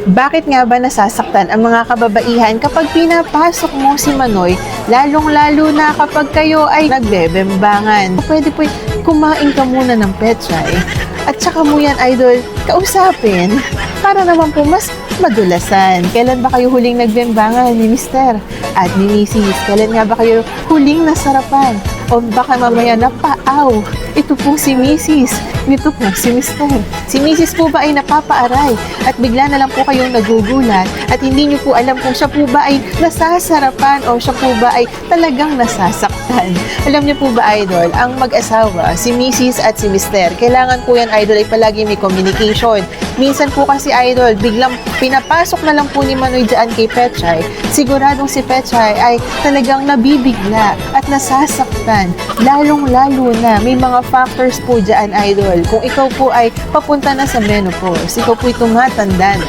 Bakit nga ba nasasaktan ang mga kababaihan kapag pinapasok mo si Manoy, lalong-lalo na kapag kayo ay nagbebembangan? Pwede po kumain ka muna ng pechay at saka mo yan, idol, kausapin para naman po mas madulasan. Kailan ba kayo huling nagbembangan ni Mister at ni Mrs.? Kailan nga ba kayo huling nasarapan? O baka mamaya napaaw, ito pong si Mrs., nito po si Mister. Si Mrs. po ba ay napapaaray at bigla na lang po kayong nagugulat at hindi nyo po alam kung siya po ba ay nasasarapan o siya po ba ay talagang nasasaktan. Alam nyo po ba, idol, ang mag-asawa, si Mrs. at si Mister, kailangan po yan, idol, ay palagi may communication. Minsan po kasi, idol, biglang pinapasok na lang po ni Manoy dyan kay Pechay, siguradong si Pechay ay talagang nabibigla at nasasaktan. Lalong-lalo na, may mga factors po dyan, idol. Kung ikaw po ay papunta na sa menopause, ikaw po'y tumatanda na,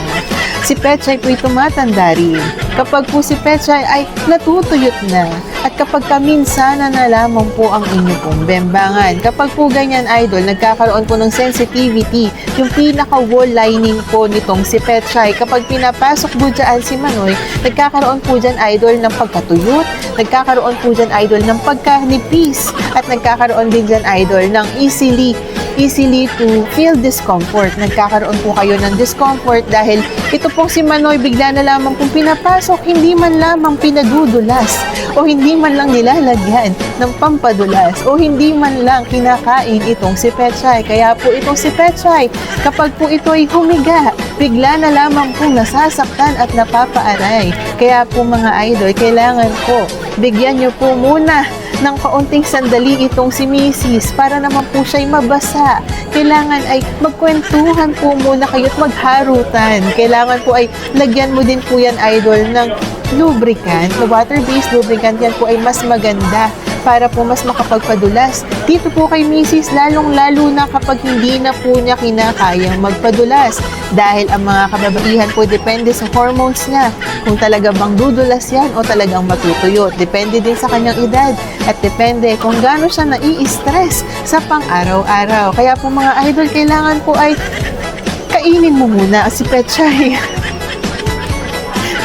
si Pechay po'y tumatanda rin. Kapag po si Pechay ay natutuyot na, at kapag kaminsana na lamang po ang inyo pong bembangan. Kapag po ganyan, idol, nagkakaroon po ng sensitivity, yung pinaka-wall lining po nitong si Pechay. Kapag pinapasok po dyan si Manoy, nagkakaroon po dyan, idol, ng pagkatuyot, nagkakaroon po dyan, idol, ng pagkanipis, at nagkakaroon din dyan, idol, ng easily to feel discomfort. Nagkakaroon po kayo ng discomfort dahil ito pong si Manoy bigla na lamang kung pinapasok, hindi man lamang pinadudulas o hindi man lang nilalagyan ng pampadulas o hindi man lang kinakain itong si Pechay. Kaya po itong si Pechay, kapag po ito ay humiga, bigla na lamang po nasasaktan at napapaaray. Kaya po mga idol, kailangan po bigyan nyo po muna ng kaunting sandali itong si Mrs. para naman po siya'y mabasa. Kailangan ay magkwentuhan po muna kayo at magharutan. Kailangan po ay lagyan mo din po yan, idol, ng lubricant. Na water-based lubricant yan po ay mas maganda para po mas makapagpadulas. Dito po kay Mrs. lalong-lalo na kapag hindi na po niya kinakayang magpadulas. Dahil ang mga kababaihan po depende sa hormones niya. Kung talaga bang dudulas yan o talagang matutuyot. Depende din sa kanyang edad. At depende kung gaano siya nai-stress sa pang-araw-araw. Kaya po mga idol, kailangan po ay kainin mo muna si Pechay.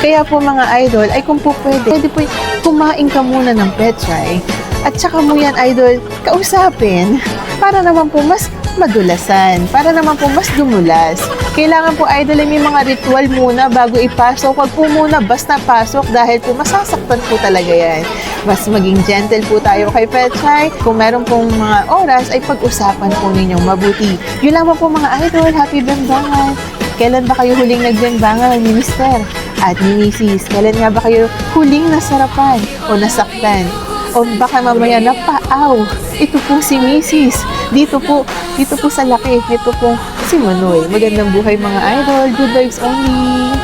Kaya po mga idol, ay kung po pwede po kumain ka muna ng Pechay. At saka mo yan, idol, kausapin para naman po mas madulasan, para naman po mas dumulas. Kailangan po, idol, ay may mga ritual muna bago ipasok. Wag po muna basta pasok dahil po masasaktan po talaga yan. Mas maging gentle po tayo kay Pechay. Kung meron pong mga oras, ay pag-usapan po ninyong mabuti. Yun lamang po mga idol, happy bembangan. Kailan ba kayo huling nagbembangan ni Mister at ni Mrs.? Kailan nga ba kayo huling nasarapan o nasaktan? O baka mamaya napaaw, ito po si Mrs. Dito po sa laki, ito po si Manoy. Magandang buhay mga idol, good vibes only.